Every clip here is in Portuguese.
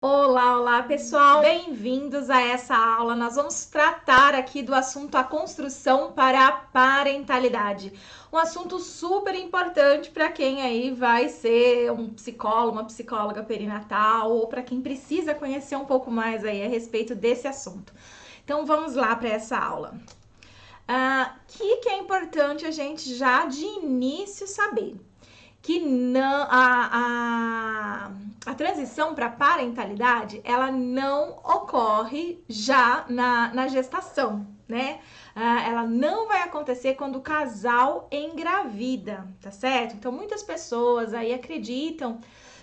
Olá, olá pessoal, bem-vindos a essa aula. Nós vamos tratar aqui do assunto a construção para a parentalidade. Um assunto super importante para quem aí vai ser um psicólogo, uma psicóloga perinatal ou para quem precisa conhecer um pouco mais aí a respeito desse assunto. Então vamos lá para essa aula. Que é importante a gente já de início saber? Que não a transição para parentalidade ela não ocorre já na gestação, né? Ela não vai acontecer quando o casal engravida, tá certo? Então muitas pessoas aí acreditam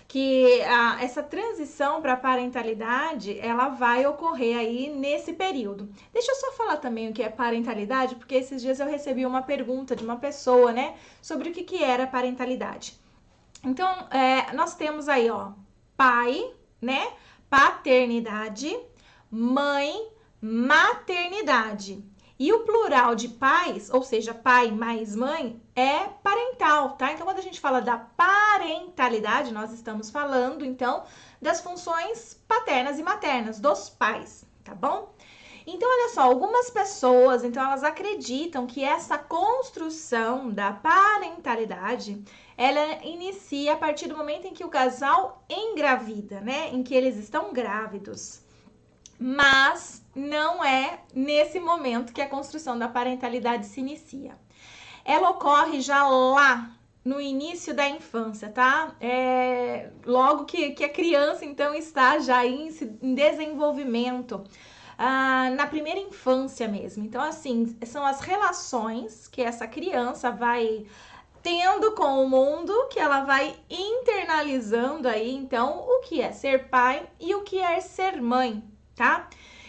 que essa transição para a parentalidade ela vai ocorrer aí nesse período. Deixa eu só falar também o que é parentalidade, porque esses dias eu recebi uma pergunta de uma pessoa, né, sobre o que era parentalidade. Então, nós temos aí, ó, pai, né, paternidade, mãe, maternidade. E o plural de pais, ou seja, pai mais mãe, é parental, tá? Então, quando a gente fala da parentalidade, nós estamos falando, então, das funções paternas e maternas dos pais, tá bom? Então, olha só, algumas pessoas, então, elas acreditam que essa construção da parentalidade, ela inicia a partir do momento em que o casal engravida, né? Em que eles estão grávidos. Mas não é nesse momento que a construção da parentalidade se inicia. Ela ocorre já lá no início da infância, tá? Logo que a criança, então, está já em desenvolvimento. Na primeira infância mesmo. Então, assim, são as relações que essa criança vai tendo com o mundo, que ela vai internalizando aí, então, o que é ser pai e o que é ser mãe, tá?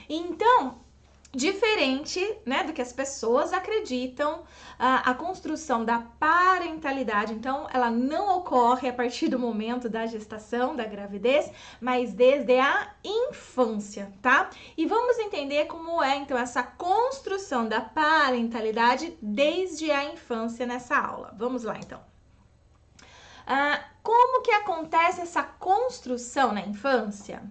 Então, diferente, né, do que as pessoas acreditam, a construção da parentalidade, então, ela não ocorre a partir do momento da gestação, da gravidez, mas desde a infância, tá? E vamos entender como é, então, essa construção da parentalidade desde a infância nessa aula. Vamos lá, então. Como que acontece essa construção na infância?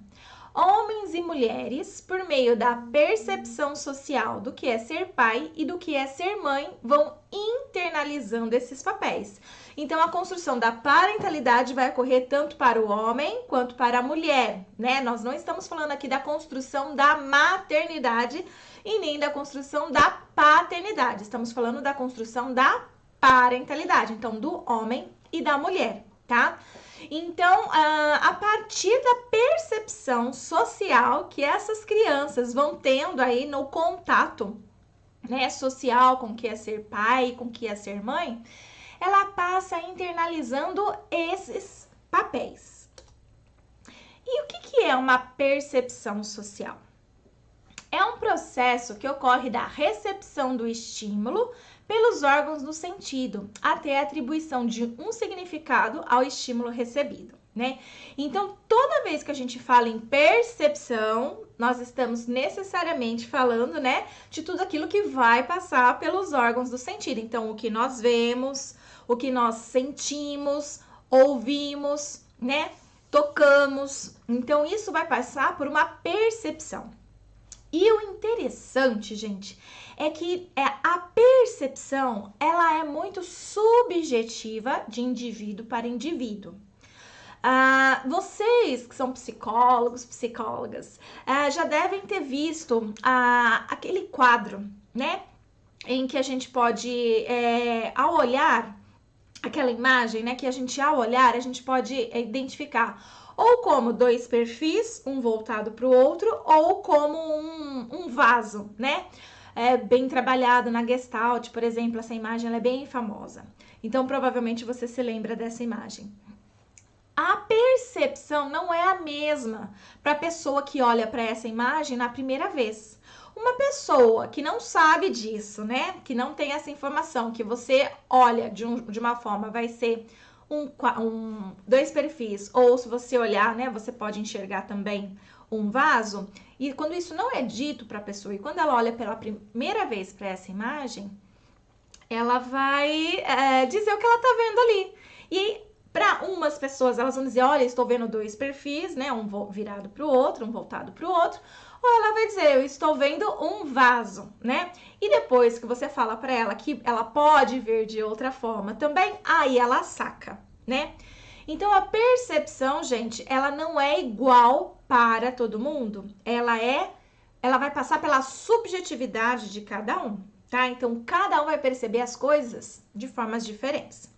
Homens e mulheres, por meio da percepção social do que é ser pai e do que é ser mãe, vão internalizando esses papéis. Então, a construção da parentalidade vai ocorrer tanto para o homem quanto para a mulher, né? Nós não estamos falando aqui da construção da maternidade e nem da construção da paternidade. Estamos falando da construção da parentalidade, então, do homem e da mulher, tá? Então, a partir da percepção social que essas crianças vão tendo aí no contato, né, social com o que é ser pai, com o que é ser mãe, ela passa internalizando esses papéis. E o que é uma percepção social? É um processo que ocorre da recepção do estímulo pelos órgãos do sentido, até a atribuição de um significado ao estímulo recebido, né? Então, toda vez que a gente fala em percepção, nós estamos necessariamente falando, né, de tudo aquilo que vai passar pelos órgãos do sentido. Então, o que nós vemos, o que nós sentimos, ouvimos, né, tocamos. Então, isso vai passar por uma percepção. E o interessante, gente, é que a percepção, ela é muito subjetiva de indivíduo para indivíduo. Vocês que são psicólogos, psicólogas, já devem ter visto aquele quadro, né? Em que a gente pode, ao olhar aquela imagem, né? Que a gente, ao olhar, a gente pode identificar ou como dois perfis, um voltado para o outro, ou como um vaso, né? Bem trabalhado na Gestalt, por exemplo, essa imagem ela é bem famosa. Então, provavelmente você se lembra dessa imagem. A percepção não é a mesma para a pessoa que olha para essa imagem na primeira vez. Uma pessoa que não sabe disso, né? Que não tem essa informação, que você olha de uma forma, vai ser dois perfis, ou se você olhar, né, você pode enxergar também um vaso. E quando isso não é dito para a pessoa, e quando ela olha pela primeira vez para essa imagem, ela vai dizer o que ela tá vendo ali. E Para umas pessoas, elas vão dizer, olha, estou vendo dois perfis, né? Um virado para o outro, um voltado para o outro. Ou ela vai dizer, eu estou vendo um vaso, né? E depois que você fala para ela que ela pode ver de outra forma também, aí ela saca, né? Então, a percepção, gente, ela não é igual para todo mundo. Ela vai passar pela subjetividade de cada um, tá? Então, cada um vai perceber as coisas de formas diferentes.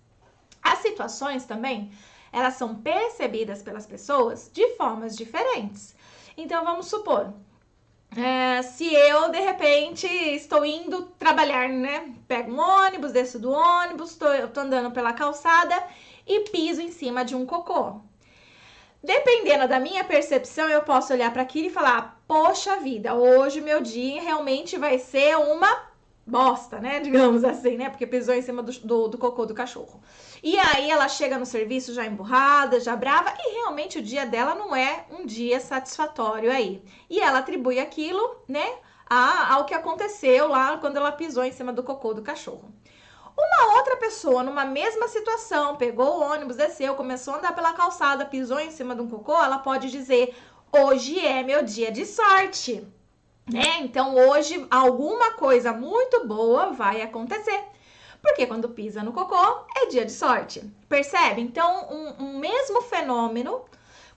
As situações também, elas são percebidas pelas pessoas de formas diferentes. Então, vamos supor, se eu, de repente, estou indo trabalhar, né? Pego um ônibus, desço do ônibus, eu tô andando pela calçada e piso em cima de um cocô. Dependendo da minha percepção, eu posso olhar para aquilo e falar, poxa vida, hoje meu dia realmente vai ser uma bosta, né? Digamos assim, né? Porque pisou em cima do cocô do cachorro. E aí ela chega no serviço já emburrada, já brava, e realmente o dia dela não é um dia satisfatório aí. E ela atribui aquilo, né, ao que aconteceu lá quando ela pisou em cima do cocô do cachorro. Uma outra pessoa, numa mesma situação, pegou o ônibus, desceu, começou a andar pela calçada, pisou em cima de um cocô, ela pode dizer, hoje é meu dia de sorte, né? Então, hoje, alguma coisa muito boa vai acontecer. Porque quando pisa no cocô, é dia de sorte. Percebe? Então, um mesmo fenômeno,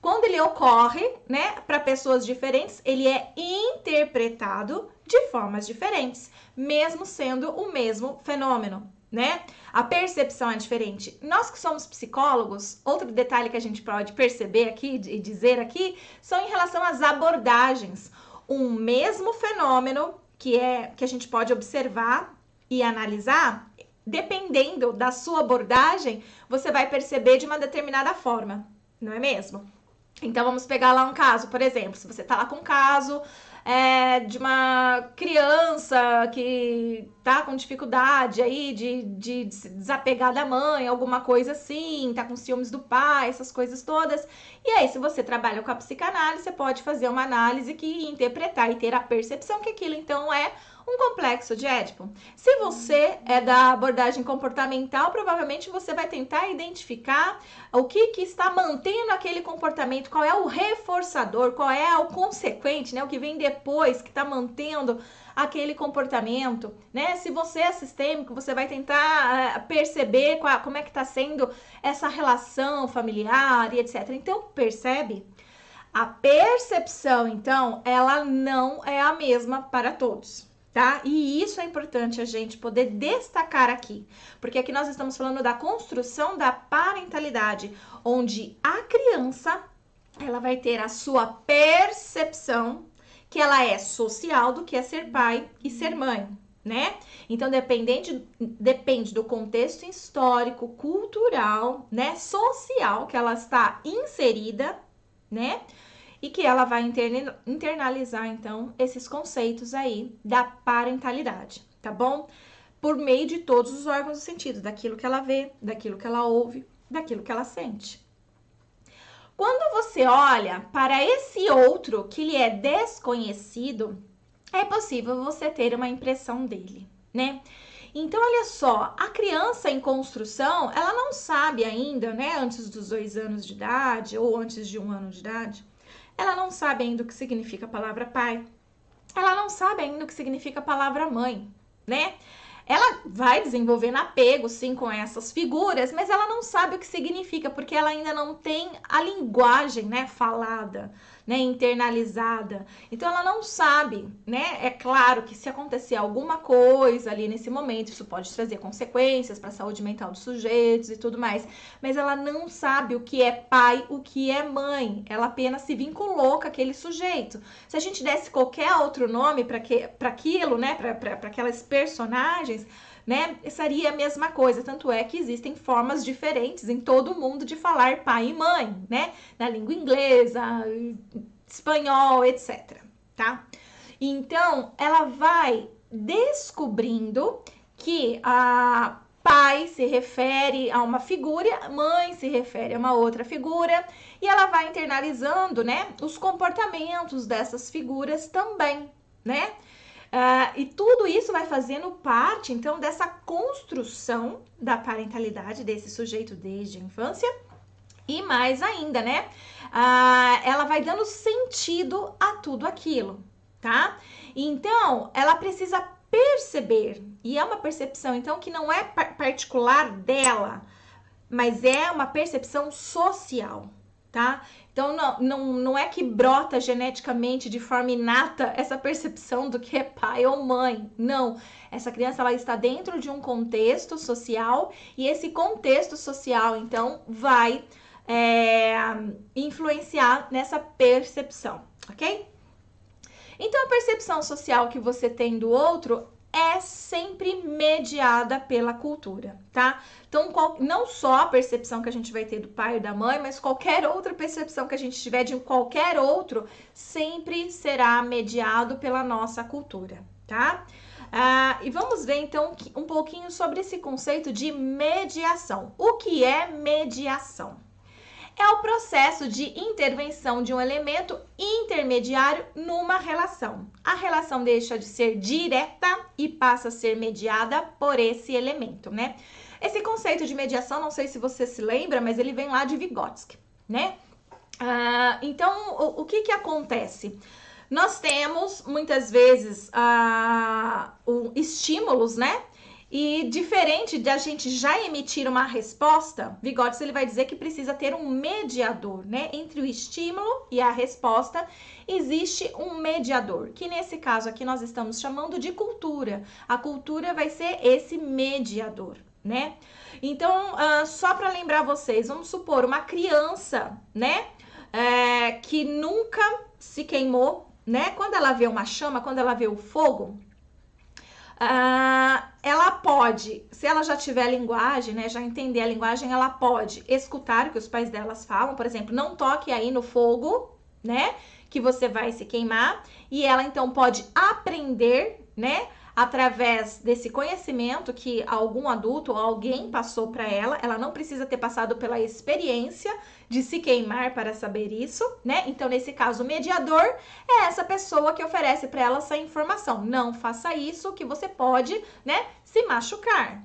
quando ele ocorre, né, para pessoas diferentes, ele é interpretado de formas diferentes, mesmo sendo o mesmo fenômeno, né? A percepção é diferente. Nós que somos psicólogos, outro detalhe que a gente pode perceber aqui e dizer aqui, são em relação às abordagens. Um mesmo fenômeno que a gente pode observar e analisar, dependendo da sua abordagem, você vai perceber de uma determinada forma, não é mesmo? Então, vamos pegar lá um caso, por exemplo, se você tá lá com um caso de uma criança que tá com dificuldade aí de se desapegar da mãe, alguma coisa assim, tá com ciúmes do pai, essas coisas todas. E aí, se você trabalha com a psicanálise, você pode fazer uma análise que interpretar e ter a percepção que aquilo, então, é um complexo de Édipo. Se você é da abordagem comportamental, provavelmente você vai tentar identificar o que está mantendo aquele comportamento, qual é o reforçador, qual é o consequente, né? O que vem depois, que está mantendo aquele comportamento, né? Se você é sistêmico, você vai tentar perceber como é que está sendo essa relação familiar e etc. Então, percebe? A percepção, então, ela não é a mesma para todos. Tá? E isso é importante a gente poder destacar aqui, porque aqui nós estamos falando da construção da parentalidade, onde a criança, ela vai ter a sua percepção, que ela é social do que é ser pai e ser mãe, né? Então, depende do contexto histórico, cultural, né, social que ela está inserida, né? E que ela vai internalizar, então, esses conceitos aí da parentalidade, tá bom? Por meio de todos os órgãos do sentido, daquilo que ela vê, daquilo que ela ouve, daquilo que ela sente. Quando você olha para esse outro que lhe é desconhecido, é possível você ter uma impressão dele, né? Então, olha só, a criança em construção, ela não sabe ainda, né, antes dos 2 anos de idade ou antes de 1 ano de idade, ela não sabe ainda o que significa a palavra pai. Ela não sabe ainda o que significa a palavra mãe, né? Ela vai desenvolvendo apego, sim, com essas figuras, mas ela não sabe o que significa, porque ela ainda não tem a linguagem, né, falada, né, internalizada. Então, ela não sabe, né? É claro que se acontecer alguma coisa ali nesse momento, isso pode trazer consequências para a saúde mental dos sujeitos e tudo mais, mas ela não sabe o que é pai, o que é mãe. Ela apenas se vinculou com aquele sujeito. Se a gente desse qualquer outro nome para aquilo, né, para aquelas personagens, né, seria a mesma coisa, tanto é que existem formas diferentes em todo mundo de falar pai e mãe, né, na língua inglesa, espanhol, etc, tá? Então, ela vai descobrindo que a pai se refere a uma figura, mãe se refere a uma outra figura, e ela vai internalizando, né, os comportamentos dessas figuras também, né? E tudo isso vai fazendo parte, então, dessa construção da parentalidade desse sujeito desde a infância. E mais ainda, né? Ela vai dando sentido a tudo aquilo, tá? Então, ela precisa perceber, e é uma percepção, então, que não é particular dela, mas é uma percepção social, tá? Então, não é que brota geneticamente de forma inata essa percepção do que é pai ou mãe. Não. Essa criança, ela está dentro de um contexto social e esse contexto social, então, vai influenciar nessa percepção, ok? Então, a percepção social que você tem do outro é sempre mediada pela cultura, tá? Então, não só a percepção que a gente vai ter do pai e da mãe, mas qualquer outra percepção que a gente tiver de qualquer outro, sempre será mediado pela nossa cultura, tá? E vamos ver, então, um pouquinho sobre esse conceito de mediação. O que é mediação? É o processo de intervenção de um elemento intermediário numa relação. A relação deixa de ser direta e passa a ser mediada por esse elemento, né? Esse conceito de mediação, não sei se você se lembra, mas ele vem lá de Vygotsky, né? Então, o que acontece? Nós temos, muitas vezes, estímulos, né? E diferente de a gente já emitir uma resposta, Vygotsky ele vai dizer que precisa ter um mediador, né? Entre o estímulo e a resposta, existe um mediador, que nesse caso aqui nós estamos chamando de cultura. A cultura vai ser esse mediador, né? Então, só para lembrar vocês, vamos supor uma criança, né? Que nunca se queimou, né? Quando ela vê uma chama, quando ela vê o fogo, ela pode, se ela já tiver a linguagem, né, já entender a linguagem, ela pode escutar o que os pais delas falam, por exemplo, não toque aí no fogo, né, que você vai se queimar, e ela então pode aprender, né, através desse conhecimento que algum adulto ou alguém passou para ela, ela não precisa ter passado pela experiência de se queimar para saber isso, né? Então, nesse caso, o mediador é essa pessoa que oferece para ela essa informação. Não faça isso que você pode, né, se machucar.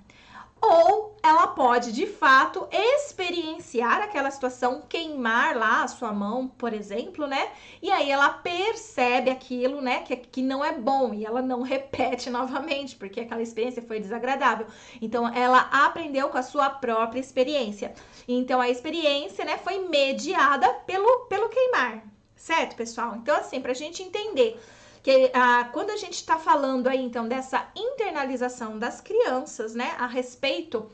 Ou ela pode, de fato, experienciar aquela situação, queimar lá a sua mão, por exemplo, né? E aí ela percebe aquilo, né, que não é bom e ela não repete novamente, porque aquela experiência foi desagradável. Então, ela aprendeu com a sua própria experiência. Então, a experiência, né, foi mediada pelo queimar, certo, pessoal? Então, assim, pra gente entender que quando a gente está falando aí, então, dessa internalização das crianças, né, a respeito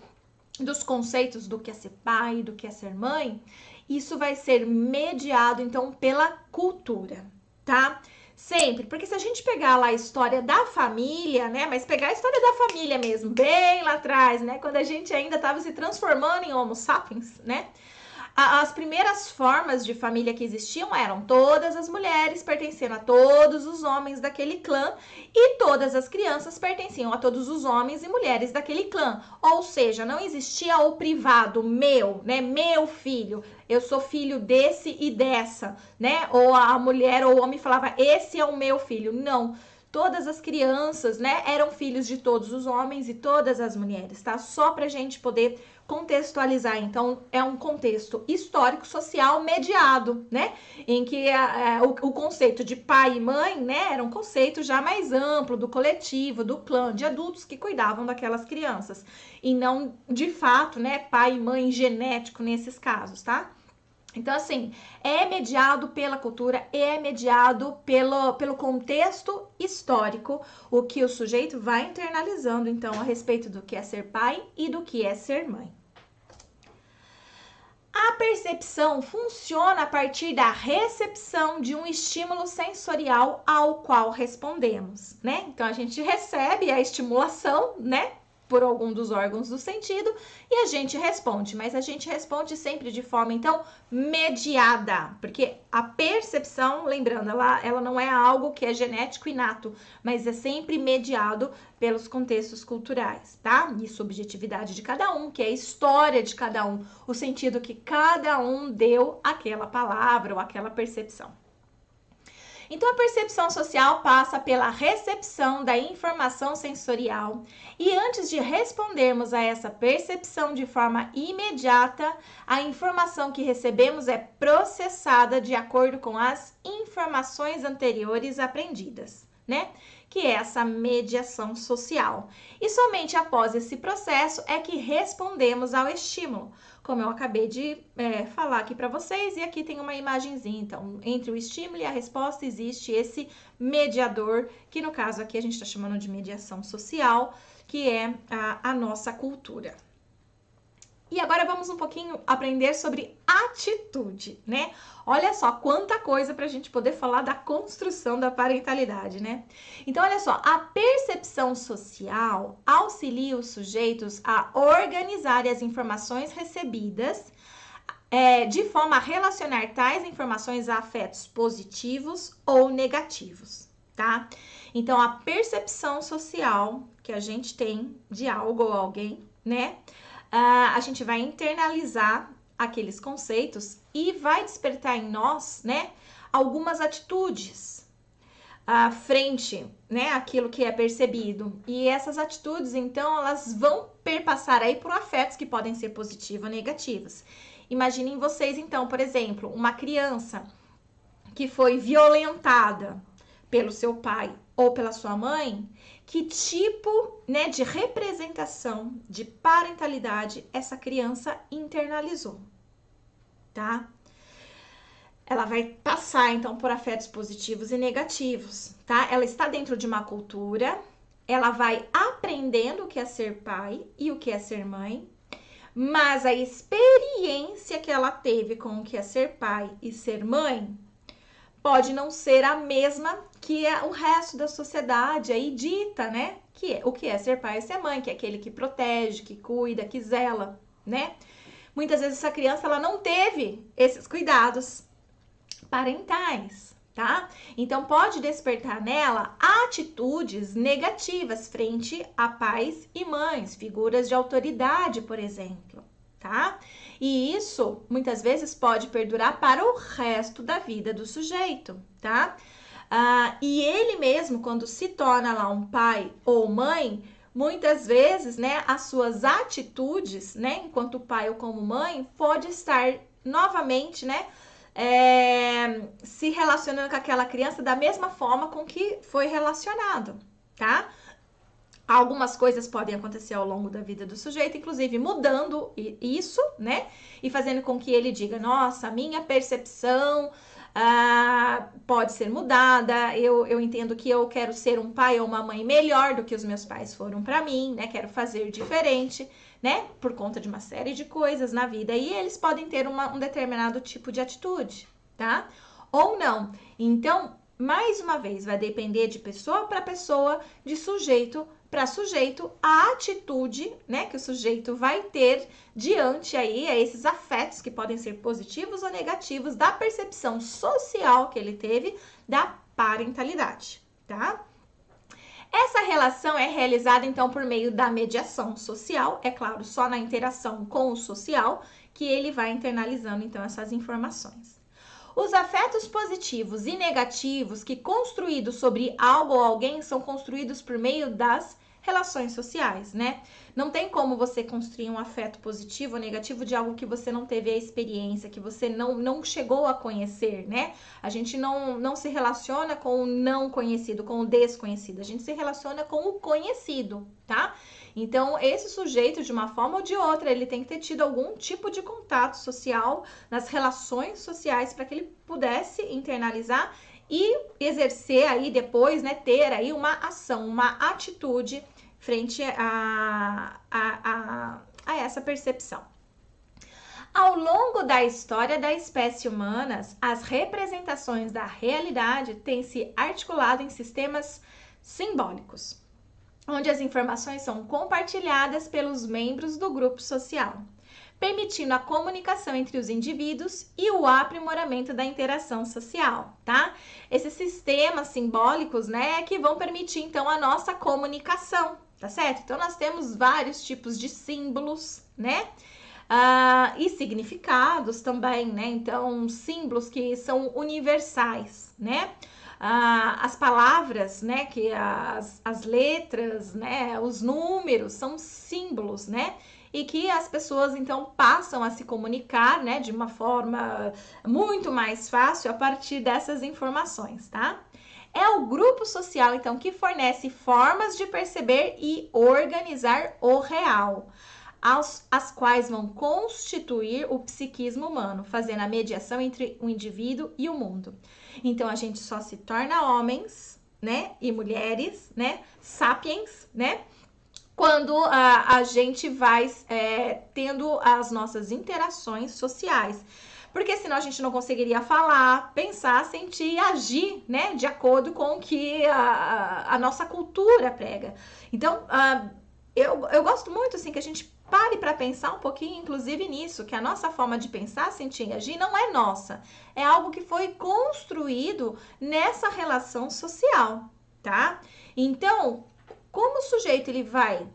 dos conceitos do que é ser pai, do que é ser mãe, isso vai ser mediado, então, pela cultura, tá? Sempre, porque se a gente pegar lá a história da família, né, mas pegar a história da família mesmo, bem lá atrás, né, quando a gente ainda estava se transformando em Homo sapiens, né, as primeiras formas de família que existiam eram todas as mulheres pertencendo a todos os homens daquele clã e todas as crianças pertenciam a todos os homens e mulheres daquele clã. Ou seja, não existia o privado, meu, né? Meu filho, eu sou filho desse e dessa, né? Ou a mulher ou o homem falava, esse é o meu filho. Não. Todas as crianças, né, eram filhos de todos os homens e todas as mulheres, tá? Só pra gente poder contextualizar. Então, é um contexto histórico, social, mediado, né? Em que o conceito de pai e mãe, né, era um conceito já mais amplo, do coletivo, do clã, de adultos que cuidavam daquelas crianças. E não, de fato, né, pai e mãe genético nesses casos, tá? Então, assim, é mediado pela cultura, é mediado pelo contexto histórico, o que o sujeito vai internalizando, então, a respeito do que é ser pai e do que é ser mãe. A percepção funciona a partir da recepção de um estímulo sensorial ao qual respondemos, né? Então, a gente recebe a estimulação, né? Por algum dos órgãos do sentido e a gente responde, mas a gente responde sempre de forma, então, mediada, porque a percepção, lembrando, ela não é algo que é genético inato, mas é sempre mediado pelos contextos culturais, tá? E subjetividade de cada um, que é a história de cada um, o sentido que cada um deu àquela palavra ou àquela percepção. Então, a percepção social passa pela recepção da informação sensorial e antes de respondermos a essa percepção de forma imediata, a informação que recebemos é processada de acordo com as informações anteriores aprendidas, né? Que é essa mediação social. E somente após esse processo é que respondemos ao estímulo, como eu acabei de falar aqui para vocês, e aqui tem uma imagenzinha. Então, entre o estímulo e a resposta existe esse mediador, que no caso aqui a gente está chamando de mediação social, que é a nossa cultura. E agora vamos um pouquinho aprender sobre atitude, né? Olha só quanta coisa para a gente poder falar da construção da parentalidade, né? Então, olha só, a percepção social auxilia os sujeitos a organizar as informações recebidas de forma a relacionar tais informações a afetos positivos ou negativos, tá? Então, a percepção social que a gente tem de algo ou alguém, né? A gente vai internalizar aqueles conceitos e vai despertar em nós, né, algumas atitudes frente, né, àquilo que é percebido. E essas atitudes, então, elas vão perpassar aí por afetos que podem ser positivos ou negativos. Imaginem vocês, então, por exemplo, uma criança que foi violentada pelo seu pai ou pela sua mãe, que tipo, né, de representação de parentalidade essa criança internalizou, tá? Ela vai passar, então, por afetos positivos e negativos, tá? Ela está dentro de uma cultura, ela vai aprendendo o que é ser pai e o que é ser mãe, mas a experiência que ela teve com o que é ser pai e ser mãe pode não ser a mesma que o resto da sociedade aí dita, né? Que é o que é ser pai e ser mãe, que é aquele que protege, que cuida, que zela, né? Muitas vezes essa criança ela não teve esses cuidados parentais, tá? Então pode despertar nela atitudes negativas frente a pais e mães, figuras de autoridade, por exemplo, tá? E isso muitas vezes pode perdurar para o resto da vida do sujeito, tá? E ele mesmo, quando se torna lá um pai ou mãe, muitas vezes, né, as suas atitudes, né, enquanto pai ou como mãe, pode estar novamente, né, se relacionando com aquela criança da mesma forma com que foi relacionado, tá? Algumas coisas podem acontecer ao longo da vida do sujeito, inclusive mudando isso, né? E fazendo com que ele diga, nossa, a minha percepção pode ser mudada, eu entendo que eu quero ser um pai ou uma mãe melhor do que os meus pais foram para mim, né? Quero fazer diferente, né? Por conta de uma série de coisas na vida. E eles podem ter um determinado tipo de atitude, tá? Ou não. Então, mais uma vez, vai depender de pessoa para pessoa, de sujeito para sujeito, a atitude, né, que o sujeito vai ter diante aí a esses afetos que podem ser positivos ou negativos da percepção social que ele teve da parentalidade, tá? Essa relação é realizada então por meio da mediação social, é claro, só na interação com o social que ele vai internalizando então essas informações. Os afetos positivos e negativos que construídos sobre algo ou alguém são construídos por meio das relações sociais, né? Não tem como você construir um afeto positivo ou negativo de algo que você não teve a experiência, que você não chegou a conhecer, né? A gente não se relaciona com o não conhecido, com o desconhecido, a gente se relaciona com o conhecido, tá? Então, esse sujeito, de uma forma ou de outra, ele tem que ter tido algum tipo de contato social nas relações sociais para que ele pudesse internalizar e exercer aí depois, né, ter aí uma ação, uma atitude frente a essa percepção. Ao longo da história da espécie humana, as representações da realidade têm se articulado em sistemas simbólicos, onde as informações são compartilhadas pelos membros do grupo social, permitindo a comunicação entre os indivíduos e o aprimoramento da interação social, tá? Esses sistemas simbólicos, né, que vão permitir, então, a nossa comunicação, tá certo? Então, nós temos vários tipos de símbolos, né? E significados também, né? Então, símbolos que são universais, né? as palavras, né, que as letras, né, os números são símbolos, né, e que as pessoas então passam a se comunicar, né, de uma forma muito mais fácil a partir dessas informações, tá? É o grupo social, então, que fornece formas de perceber e organizar o real, as quais vão constituir o psiquismo humano, fazendo a mediação entre o indivíduo e o mundo. Então, a gente só se torna homens, né, e mulheres, né, sapiens, né, quando a gente vai tendo as nossas interações sociais. Porque senão a gente não conseguiria falar, pensar, sentir e agir, né, de acordo com o que a nossa cultura prega. Então, eu gosto muito, assim, que a gente pare para pensar um pouquinho, inclusive nisso, que a nossa forma de pensar, sentir e agir não é nossa. É algo que foi construído nessa relação social, tá? Então, como o sujeito ele vai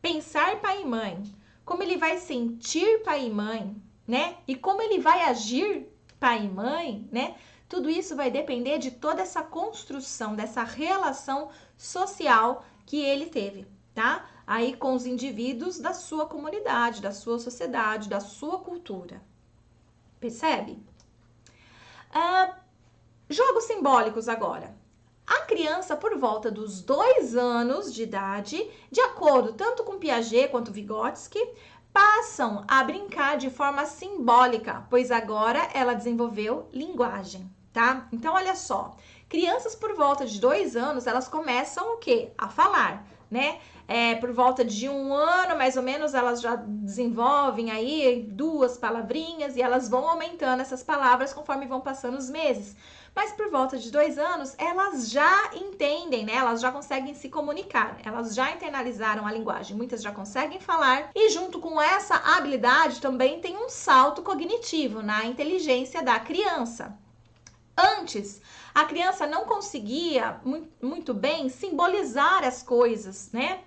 pensar pai e mãe, como ele vai sentir pai e mãe, né? E como ele vai agir pai e mãe, né? Tudo isso vai depender de toda essa construção, dessa relação social que ele teve, tá? Aí com os indivíduos da sua comunidade, da sua sociedade, da sua cultura. Percebe? Jogos simbólicos agora. A criança, por volta dos 2 anos de idade, de acordo tanto com Piaget quanto Vygotsky, passam a brincar de forma simbólica, pois agora ela desenvolveu linguagem, tá? Então, olha só, crianças por volta de 2 anos, elas começam o quê? A falar, né? Por volta de 1 ano, mais ou menos, elas já desenvolvem aí 2 palavrinhas e elas vão aumentando essas palavras conforme vão passando os meses. Mas por volta de 2 anos, elas já entendem, né? Elas já conseguem se comunicar, elas já internalizaram a linguagem, muitas já conseguem falar e junto com essa habilidade também tem um salto cognitivo na inteligência da criança. Antes, a criança não conseguia muito bem simbolizar as coisas, né?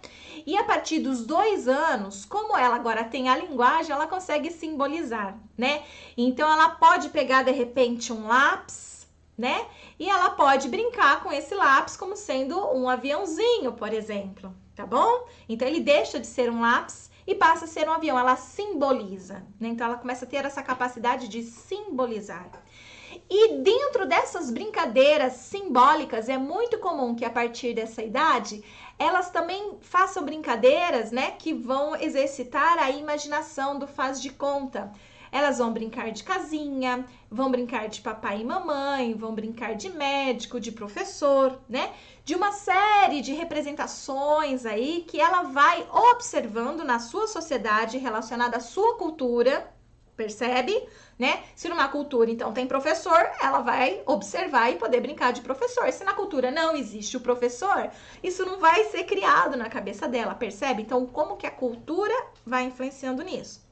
E a partir dos 2 anos, como ela agora tem a linguagem, ela consegue simbolizar, né? Então, ela pode pegar, de repente, um lápis, né? E ela pode brincar com esse lápis como sendo um aviãozinho, por exemplo, tá bom? Então, ele deixa de ser um lápis e passa a ser um avião, ela simboliza, né? Então, ela começa a ter essa capacidade de simbolizar. E dentro dessas brincadeiras simbólicas, é muito comum que a partir dessa idade, elas também façam brincadeiras, né, que vão exercitar a imaginação do faz de conta. Elas vão brincar de casinha, vão brincar de papai e mamãe, vão brincar de médico, de professor, né? De uma série de representações aí que ela vai observando na sua sociedade relacionada à sua cultura, percebe? Né? Se numa cultura, então, tem professor, ela vai observar e poder brincar de professor. Se na cultura não existe o professor, isso não vai ser criado na cabeça dela, percebe? Então, como que a cultura vai influenciando nisso?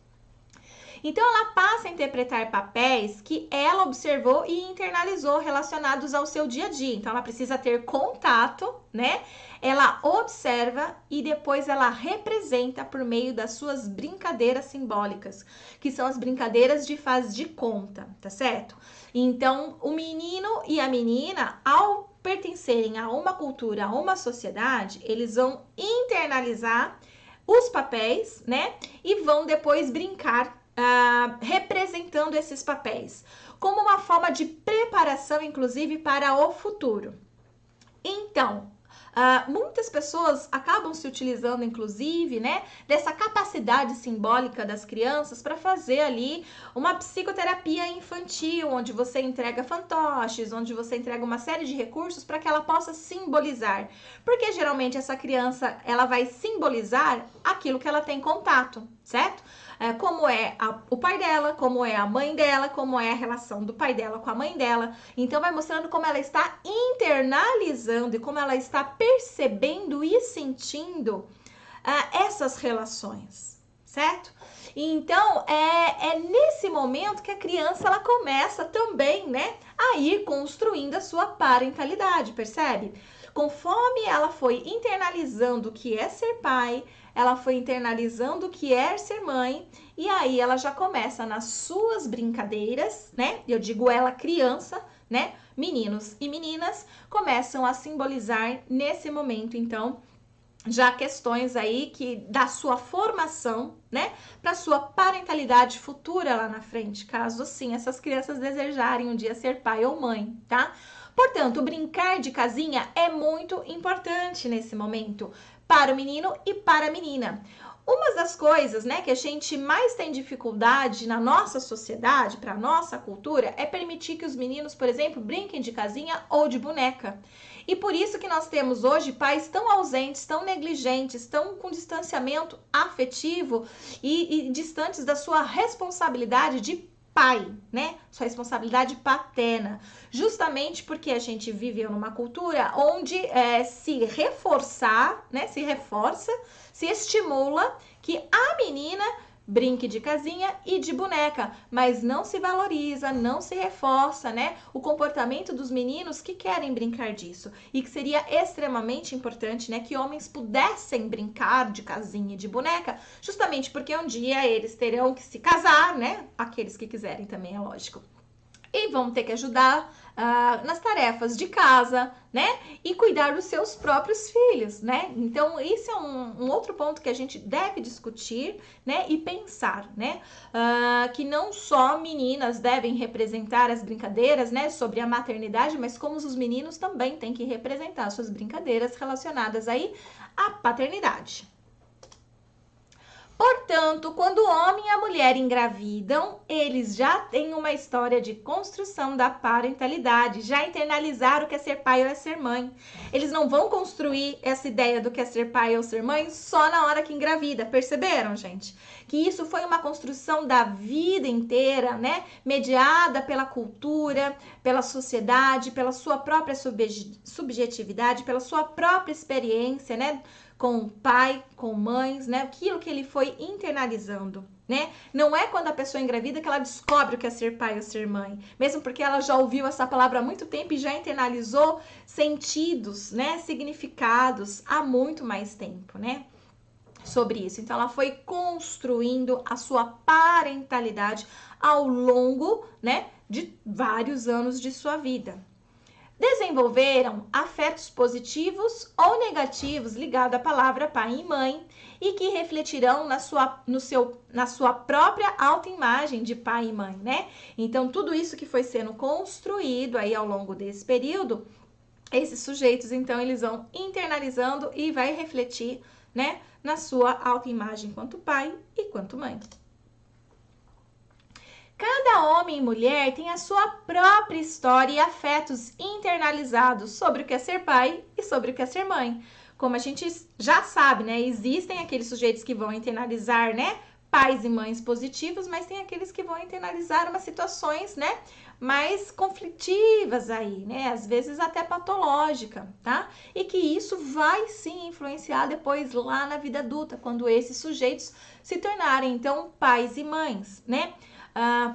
Então, ela passa a interpretar papéis que ela observou e internalizou relacionados ao seu dia a dia. Então, ela precisa ter contato, né? Ela observa e depois ela representa por meio das suas brincadeiras simbólicas, que são as brincadeiras de faz de conta, tá certo? Então, o menino e a menina, ao pertencerem a uma cultura, a uma sociedade, eles vão internalizar os papéis, né? E vão depois brincar representando esses papéis, como uma forma de preparação, inclusive, para o futuro. Então, muitas pessoas acabam se utilizando, inclusive, né, dessa capacidade simbólica das crianças para fazer ali uma psicoterapia infantil, onde você entrega fantoches, onde você entrega uma série de recursos para que ela possa simbolizar. Porque geralmente essa criança, ela vai simbolizar aquilo que ela tem contato, certo? Como é o pai dela, como é a mãe dela, como é a relação do pai dela com a mãe dela. Então, vai mostrando como ela está internalizando e como ela está percebendo e sentindo essas relações, certo? Então, é nesse momento que a criança ela começa também, né, a ir construindo a sua parentalidade, percebe? Conforme ela foi internalizando o que é ser pai, ela foi internalizando o que é ser mãe, e aí ela já começa nas suas brincadeiras, né? Eu digo ela criança, né? meninos e meninas começam a simbolizar nesse momento, então, já questões aí que da sua formação, né, para sua parentalidade futura lá na frente, caso assim essas crianças desejarem um dia ser pai ou mãe, tá? Portanto, o brincar de casinha é muito importante nesse momento para o menino e para a menina. Uma das coisas, né, que a gente mais tem dificuldade na nossa sociedade, para a nossa cultura, é permitir que os meninos, por exemplo, brinquem de casinha ou de boneca. E por isso que nós temos hoje pais tão ausentes, tão negligentes, tão com distanciamento afetivo e distantes da sua responsabilidade de pai, né? Sua responsabilidade paterna. Justamente porque a gente viveu numa cultura onde se reforça, se estimula que a menina brinque de casinha e de boneca, mas não se valoriza, não se reforça, né, o comportamento dos meninos que querem brincar disso. E que seria extremamente importante, né, que homens pudessem brincar de casinha e de boneca, justamente porque um dia eles terão que se casar, né, aqueles que quiserem também, é lógico. E vão ter que ajudar nas tarefas de casa, né? E cuidar dos seus próprios filhos, né? Então, isso é um outro ponto que a gente deve discutir, né? E pensar, né? Que não só meninas devem representar as brincadeiras, né? Sobre a maternidade, mas como os meninos também têm que representar suas brincadeiras relacionadas aí à paternidade. Portanto, quando o homem e a mulher engravidam, eles já têm uma história de construção da parentalidade, já internalizaram o que é ser pai ou é ser mãe. Eles não vão construir essa ideia do que é ser pai ou ser mãe só na hora que engravida, perceberam, gente? Que isso foi uma construção da vida inteira, né? Mediada pela cultura, pela sociedade, pela sua própria subjetividade, pela sua própria experiência, né? Com o pai, com mães, né? Aquilo que ele foi internalizando, né? Não é quando a pessoa engravida que ela descobre o que é ser pai ou ser mãe, mesmo porque ela já ouviu essa palavra há muito tempo e já internalizou sentidos, né? Significados há muito mais tempo, né? Sobre isso. Então, ela foi construindo a sua parentalidade ao longo, né? De vários anos de sua vida. Desenvolveram afetos positivos ou negativos ligados à palavra pai e mãe e que refletirão na sua própria autoimagem de pai e mãe, né? Então, tudo isso que foi sendo construído aí ao longo desse período, esses sujeitos, então, eles vão internalizando e vai refletir, né, na sua autoimagem quanto pai e quanto mãe. Cada homem e mulher tem a sua própria história e afetos internalizados sobre o que é ser pai e sobre o que é ser mãe. Como a gente já sabe, né? Existem aqueles sujeitos que vão internalizar, né? Pais e mães positivos, mas tem aqueles que vão internalizar umas situações, né? Mais conflitivas aí, né? Às vezes até patológica, tá? E que isso vai sim influenciar depois lá na vida adulta, quando esses sujeitos se tornarem, então, pais e mães, né?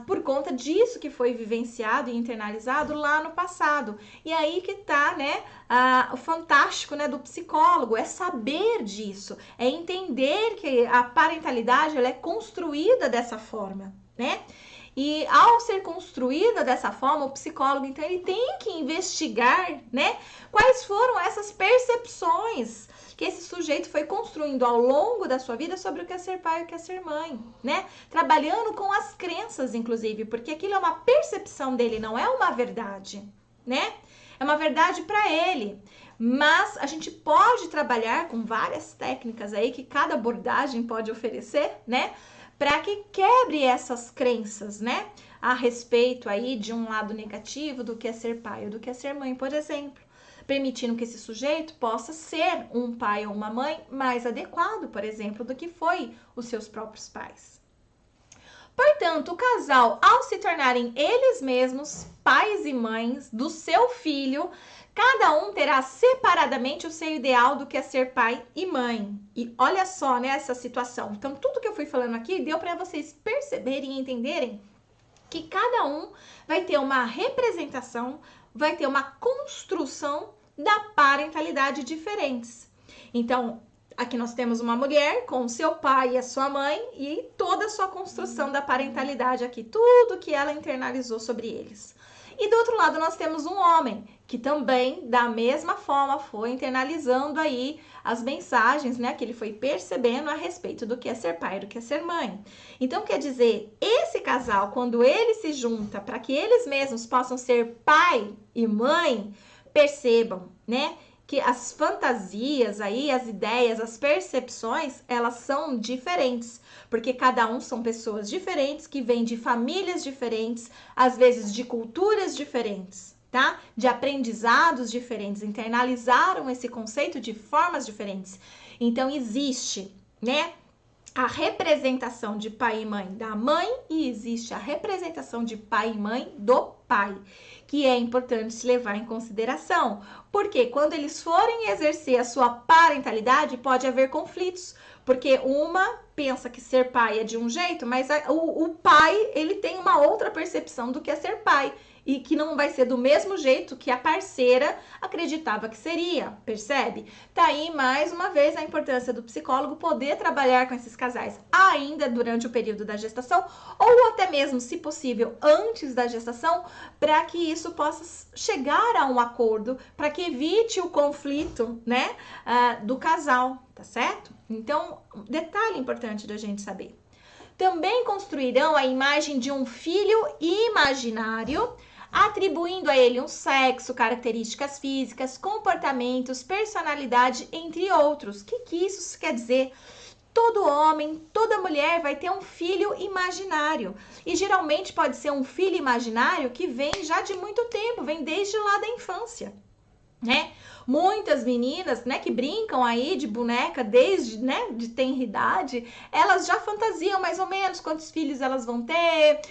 Por conta disso que foi vivenciado e internalizado lá no passado. E aí que tá, né, o fantástico, né, do psicólogo, é saber disso, é entender que a parentalidade ela é construída dessa forma, né? E ao ser construída dessa forma, o psicólogo, então, ele tem que investigar, né, quais foram essas percepções que esse sujeito foi construindo ao longo da sua vida sobre o que é ser pai e o que é ser mãe, né? Trabalhando com as crenças, inclusive, porque aquilo é uma percepção dele, não é uma verdade, né? É uma verdade para ele. Mas a gente pode trabalhar com várias técnicas aí que cada abordagem pode oferecer, né? Para que quebre essas crenças, né? A respeito aí de um lado negativo do que é ser pai ou do que é ser mãe, por exemplo. Permitindo que esse sujeito possa ser um pai ou uma mãe mais adequado, por exemplo, do que foi os seus próprios pais. Portanto, o casal, ao se tornarem eles mesmos pais e mães do seu filho, cada um terá separadamente o seu ideal do que é ser pai e mãe. E olha só, né, essa situação. Então, tudo que eu fui falando aqui deu para vocês perceberem e entenderem que cada um vai ter uma representação, vai ter uma construção da parentalidade diferentes. Então, aqui nós temos uma mulher com o seu pai e a sua mãe e toda a sua construção da parentalidade aqui, tudo que ela internalizou sobre eles. E do outro lado nós temos um homem que também, da mesma forma, foi internalizando aí as mensagens, né, que ele foi percebendo a respeito do que é ser pai e do que é ser mãe. Então, quer dizer, esse casal, quando ele se junta para que eles mesmos possam ser pai e mãe, percebam, né, que as fantasias aí, as ideias, as percepções, elas são diferentes, porque cada um são pessoas diferentes, que vêm de famílias diferentes, às vezes de culturas diferentes, tá? De aprendizados diferentes, internalizaram esse conceito de formas diferentes. Então, existe, né, a representação de pai e mãe da mãe e existe a representação de pai e mãe do pai, que é importante se levar em consideração, porque quando eles forem exercer a sua parentalidade, pode haver conflitos, porque uma pensa que ser pai é de um jeito, mas o pai, ele tem uma outra percepção do que é ser pai, e que não vai ser do mesmo jeito que a parceira acreditava que seria, percebe? Tá aí, mais uma vez, a importância do psicólogo poder trabalhar com esses casais ainda durante o período da gestação, ou até mesmo, se possível, antes da gestação, para que isso possa chegar a um acordo, para que evite o conflito, né, do casal, tá certo? Então, detalhe importante da gente saber. Também construirão a imagem de um filho imaginário, atribuindo a ele um sexo, características físicas, comportamentos, personalidade, entre outros. O que isso quer dizer? Todo homem, toda mulher vai ter um filho imaginário. E geralmente pode ser um filho imaginário que vem já de muito tempo, vem desde lá da infância, né? Muitas meninas, né, que brincam aí de boneca desde, né, de tenra idade, elas já fantasiam mais ou menos quantos filhos elas vão ter,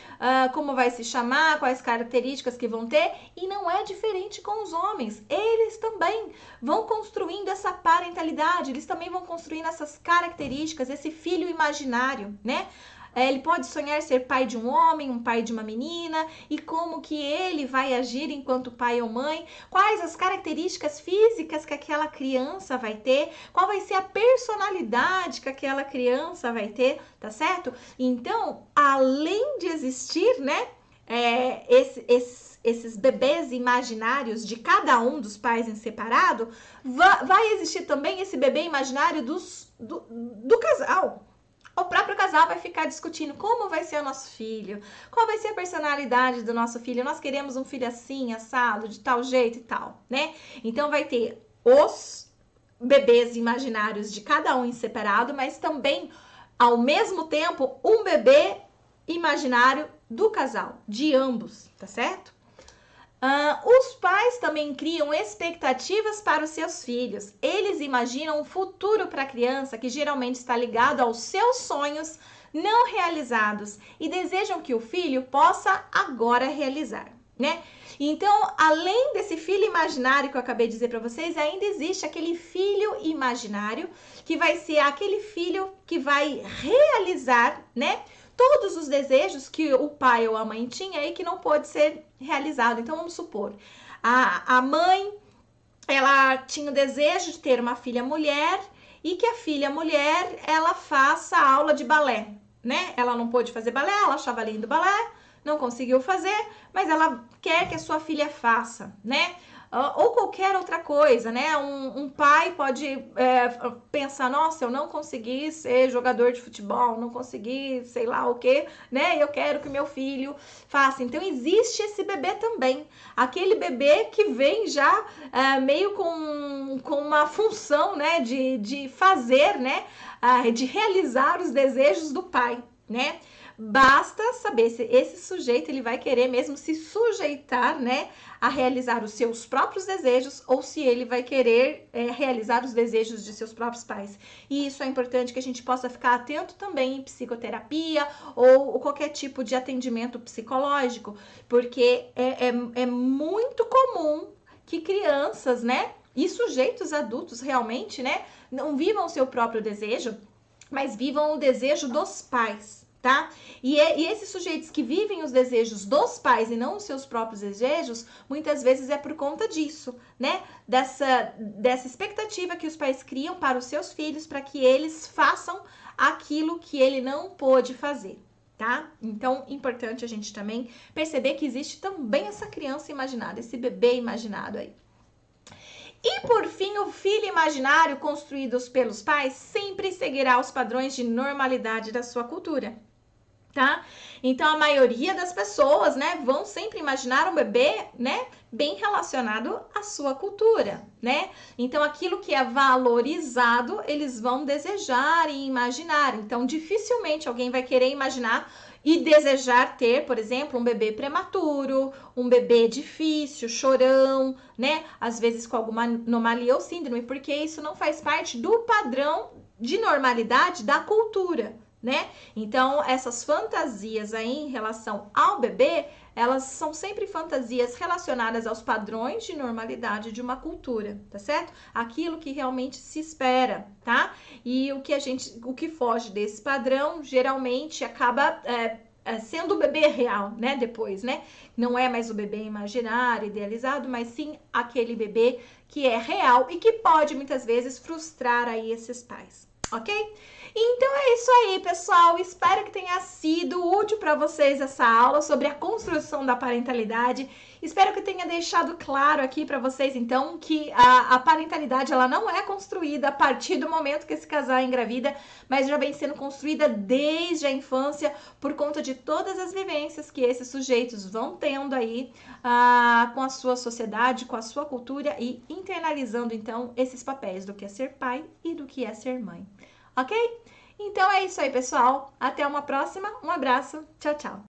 como vai se chamar, quais características que vão ter, e não é diferente com os homens. Eles também vão construindo essa parentalidade, eles também vão construindo essas características, esse filho imaginário, né? Ele pode sonhar ser pai de um homem, um pai de uma menina, e como que ele vai agir enquanto pai ou mãe, quais as características físicas que aquela criança vai ter, qual vai ser a personalidade que aquela criança vai ter, tá certo? Então, além de existir, né, esses bebês imaginários de cada um dos pais em separado, vai existir também esse bebê imaginário do casal. O próprio casal vai ficar discutindo como vai ser o nosso filho, qual vai ser a personalidade do nosso filho. Nós queremos um filho assim, assado, de tal jeito e tal, né? Então vai ter os bebês imaginários de cada um em separado, mas também, ao mesmo tempo, um bebê imaginário do casal, de ambos, tá certo? Os pais também criam expectativas para os seus filhos. Eles imaginam um futuro para a criança que geralmente está ligado aos seus sonhos não realizados e desejam que o filho possa agora realizar, né? Então, além desse filho imaginário que eu acabei de dizer para vocês, ainda existe aquele filho imaginário que vai ser aquele filho que vai realizar, né, todos os desejos que o pai ou a mãe tinha e que não pôde ser realizado. Então, vamos supor, a mãe, ela tinha o desejo de ter uma filha mulher e que a filha mulher, ela faça aula de balé, né? Ela não pôde fazer balé, ela achava lindo balé, não conseguiu fazer, mas ela quer que a sua filha faça, né? Ou qualquer outra coisa, né? Um pai pode pensar, nossa, eu não consegui ser jogador de futebol, não consegui, sei lá o quê, né? Eu quero que meu filho faça. Então, existe esse bebê também. Aquele bebê que vem já meio com uma função, né? De fazer, né? De realizar os desejos do pai, né? Basta saber se esse sujeito ele vai querer mesmo se sujeitar, né, a realizar os seus próprios desejos ou se ele vai querer realizar os desejos de seus próprios pais. E isso é importante que a gente possa ficar atento também em psicoterapia ou qualquer tipo de atendimento psicológico, porque é muito comum que crianças, né, e sujeitos adultos realmente, né, não vivam o seu próprio desejo, mas vivam o desejo dos pais. Tá? E esses sujeitos que vivem os desejos dos pais e não os seus próprios desejos, muitas vezes é por conta disso, né? Dessa expectativa que os pais criam para os seus filhos, para que eles façam aquilo que ele não pôde fazer, tá? Então, importante a gente também perceber que existe também essa criança imaginada, esse bebê imaginado aí. E por fim, o filho imaginário construído pelos pais sempre seguirá os padrões de normalidade da sua cultura, tá? Então a maioria das pessoas, né, vão sempre imaginar um bebê, né, bem relacionado à sua cultura, né? Então aquilo que é valorizado, eles vão desejar e imaginar. Então dificilmente alguém vai querer imaginar e desejar ter, por exemplo, um bebê prematuro, um bebê difícil, chorão, né? Às vezes com alguma anomalia ou síndrome, porque isso não faz parte do padrão de normalidade da cultura, né? Então, essas fantasias aí em relação ao bebê, elas são sempre fantasias relacionadas aos padrões de normalidade de uma cultura, tá certo? Aquilo que realmente se espera, tá? E o que foge desse padrão, geralmente acaba sendo o bebê real, né? Depois, né? Não é mais o bebê imaginário, idealizado, mas sim aquele bebê que é real e que pode muitas vezes frustrar aí esses pais, ok? Então é isso aí, pessoal. Espero que tenha sido útil para vocês essa aula sobre a construção da parentalidade. Espero que tenha deixado claro aqui para vocês, então, que a parentalidade ela não é construída a partir do momento que esse casal engravida, mas já vem sendo construída desde a infância por conta de todas as vivências que esses sujeitos vão tendo aí com a sua sociedade, com a sua cultura e internalizando, então, esses papéis do que é ser pai e do que é ser mãe. Ok? Então é isso aí, pessoal. Até uma próxima. Um abraço. Tchau, tchau.